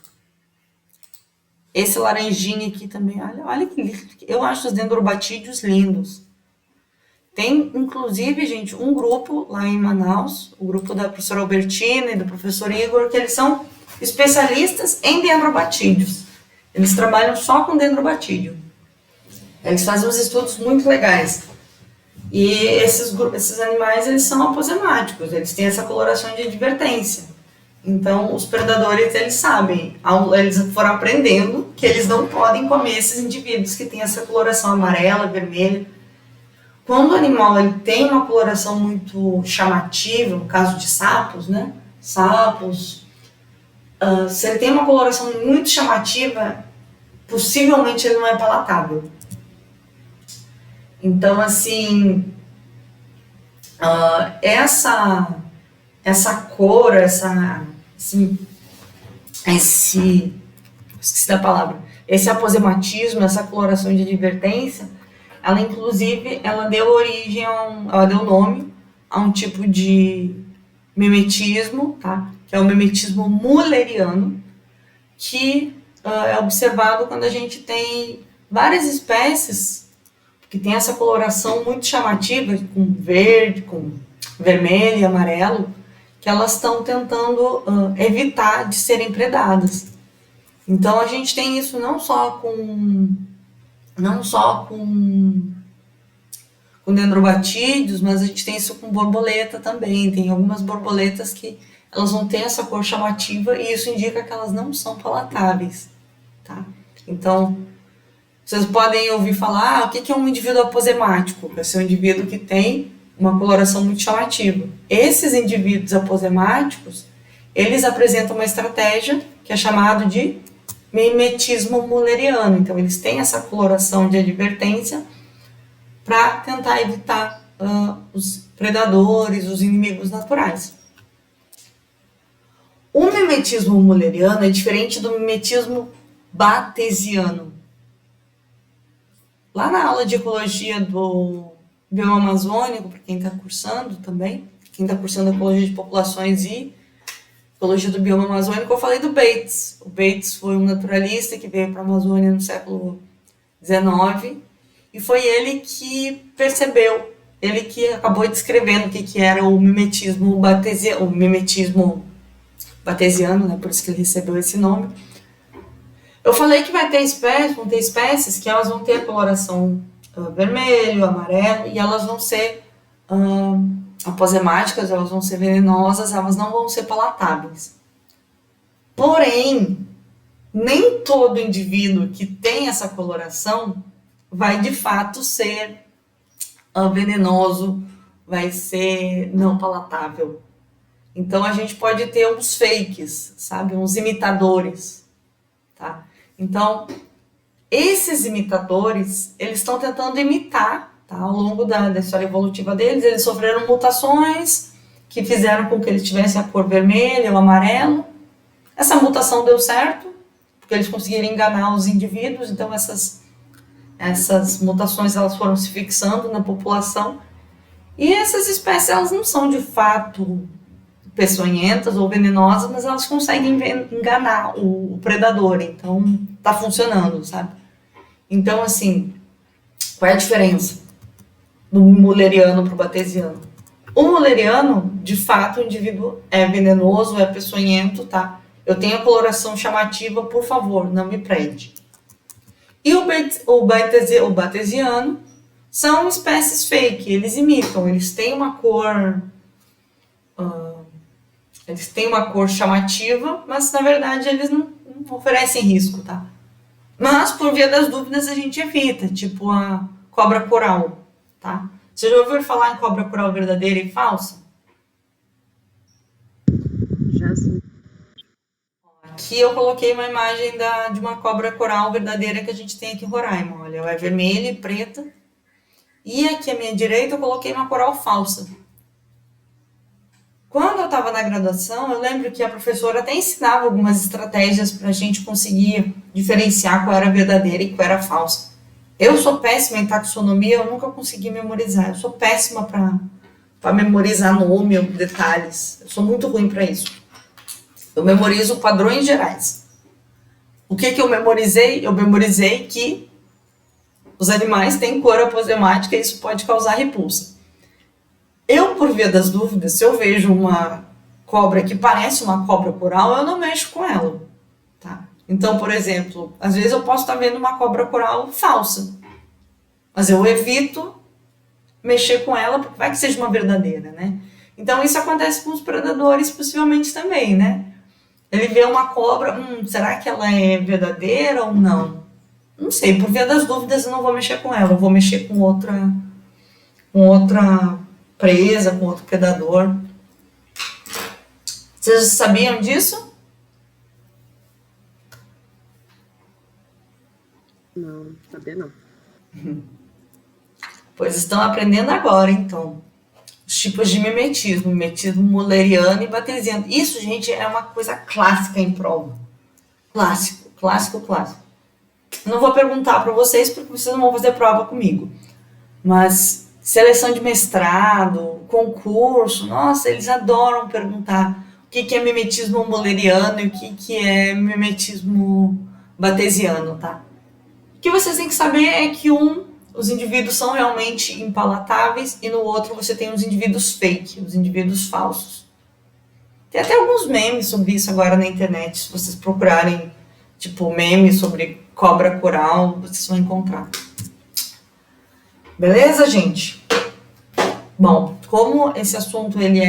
Esse laranjinha aqui também, olha que lindo. Eu acho os dendrobatídeos lindos. Tem, inclusive, gente, um grupo lá em Manaus, o grupo da professora Albertina e do professor Igor, que eles são especialistas em dendrobatídeos. Eles trabalham só com dendrobatídeo. Eles fazem uns estudos muito legais. E esses animais, eles são aposemáticos, eles têm essa coloração de advertência. Então, os predadores, eles sabem, eles foram aprendendo que eles não podem comer esses indivíduos que têm essa coloração amarela, vermelha. Quando o animal ele tem uma coloração muito chamativa, no caso de sapos, né? Sapos, se ele tem uma coloração muito chamativa, possivelmente ele não é palatável. Então, assim, essa cor, esqueci da palavra, esse aposematismo, essa coloração de advertência, ela inclusive, ela deu nome a um tipo de mimetismo, tá? Que é o mimetismo mulleriano, que é observado quando a gente tem várias espécies que tem essa coloração muito chamativa, com verde, com vermelho e amarelo, que elas estão tentando evitar de serem predadas. Então a gente tem isso não só com dendrobatídeos, mas a gente tem isso com borboleta também. Tem algumas borboletas que elas vão ter essa cor chamativa e isso indica que elas não são palatáveis, tá? Então, vocês podem ouvir falar, o que é um indivíduo aposemático? Vai ser um indivíduo que tem uma coloração muito chamativa. Esses indivíduos aposemáticos, eles apresentam uma estratégia que é chamada de mimetismo mulleriano. Então, eles têm essa coloração de advertência para tentar evitar os predadores, os inimigos naturais. O mimetismo mulleriano é diferente do mimetismo batesiano. Lá na aula de ecologia do bioma amazônico, para quem está cursando também, quem está cursando ecologia de populações e ecologia do bioma amazônico, eu falei do Bates. O Bates foi um naturalista que veio para a Amazônia no século XIX e foi ele que percebeu, ele que acabou descrevendo o que era o mimetismo batesiano, né, por isso que ele recebeu esse nome. Eu falei que vão ter espécies que elas vão ter a coloração vermelho, amarelo, e elas vão ser aposemáticas, elas vão ser venenosas, elas não vão ser palatáveis. Porém, nem todo indivíduo que tem essa coloração vai de fato ser venenoso, vai ser não palatável. Então a gente pode ter uns fakes, sabe, uns imitadores, tá? Então, esses imitadores, eles estão tentando imitar, tá? Ao longo da história evolutiva deles, eles sofreram mutações que fizeram com que eles tivessem a cor vermelha ou amarelo. Essa mutação deu certo, porque eles conseguiram enganar os indivíduos, então essas mutações elas foram se fixando na população. E essas espécies, elas não são de fato peçonhentas ou venenosas, mas elas conseguem enganar o predador, então tá funcionando, sabe? Então, assim, qual é a diferença do mulleriano para o batesiano? O mulleriano, de fato, o indivíduo é venenoso, é peçonhento, tá? Eu tenho a coloração chamativa, por favor, não me prende. E o batesiano são espécies fake, eles imitam, eles têm uma cor chamativa, mas na verdade eles não oferecem risco, tá? Mas por via das dúvidas a gente evita, tipo a cobra coral, tá? Você já ouviu falar em cobra coral verdadeira e falsa? Já sim. Aqui eu coloquei uma imagem de uma cobra coral verdadeira que a gente tem aqui em Roraima. Olha, ela é vermelha e preta. E aqui à minha direita eu coloquei uma coral falsa. Quando eu estava na graduação, eu lembro que a professora até ensinava algumas estratégias para a gente conseguir diferenciar qual era verdadeira e qual era falsa. Eu sou péssima em taxonomia, eu nunca consegui memorizar. Eu sou péssima para memorizar nome ou detalhes. Eu sou muito ruim para isso. Eu memorizo padrões gerais. O que eu memorizei? Eu memorizei que os animais têm cor aposemática e isso pode causar repulsa. Eu, por via das dúvidas, se eu vejo uma cobra que parece uma cobra coral, eu não mexo com ela, tá? Então, por exemplo, às vezes eu posso estar vendo uma cobra coral falsa, mas eu evito mexer com ela, porque vai que seja uma verdadeira, né? Então, isso acontece com os predadores, possivelmente também, né? Ele vê uma cobra, será que ela é verdadeira ou não? Não sei, por via das dúvidas eu não vou mexer com ela, eu vou mexer com outra presa, com outro predador. Vocês sabiam disso? Não, sabia não. Pois estão aprendendo agora, então. Os tipos de mimetismo mulleriano e batesiano. Isso, gente, é uma coisa clássica em prova. Clássico. Não vou perguntar para vocês, porque vocês não vão fazer prova comigo. Mas seleção de mestrado, concurso, nossa, eles adoram perguntar o que é mimetismo molleriano e o que é mimetismo batesiano, tá? O que vocês têm que saber é que os indivíduos são realmente impalatáveis e no outro você tem os indivíduos fake, os indivíduos falsos. Tem até alguns memes sobre isso agora na internet, se vocês procurarem, tipo, memes sobre cobra coral, vocês vão encontrar. Beleza, gente? Bom, como esse assunto ele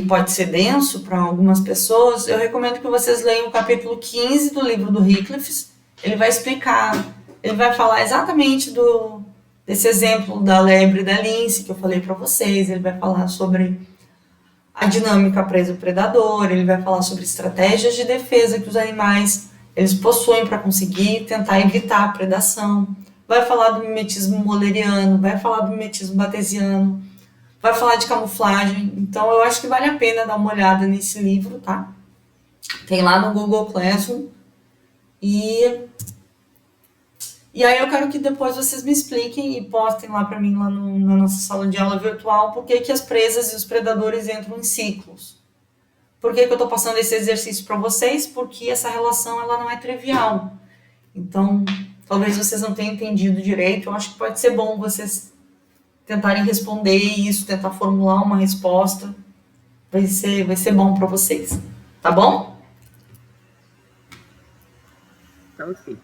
pode ser denso para algumas pessoas, eu recomendo que vocês leiam o capítulo 15 do livro do Wycliffe. Ele vai explicar, ele vai falar exatamente desse exemplo da lebre e da lince que eu falei para vocês, ele vai falar sobre a dinâmica presa-predador, ele vai falar sobre estratégias de defesa que os animais eles possuem para conseguir tentar evitar a predação, vai falar do mimetismo molleriano, vai falar do mimetismo batesiano, vai falar de camuflagem. Então eu acho que vale a pena dar uma olhada nesse livro, tá? Tem lá no Google Classroom. E aí eu quero que depois vocês me expliquem e postem lá para mim, lá na nossa sala de aula virtual, por que as presas e os predadores entram em ciclos. Por que eu estou passando esse exercício para vocês? Porque essa relação ela não é trivial. Então, talvez vocês não tenham entendido direito. Eu acho que pode ser bom vocês tentarem responder isso, tentar formular uma resposta. Vai ser bom para vocês. Tá bom? Então, sim.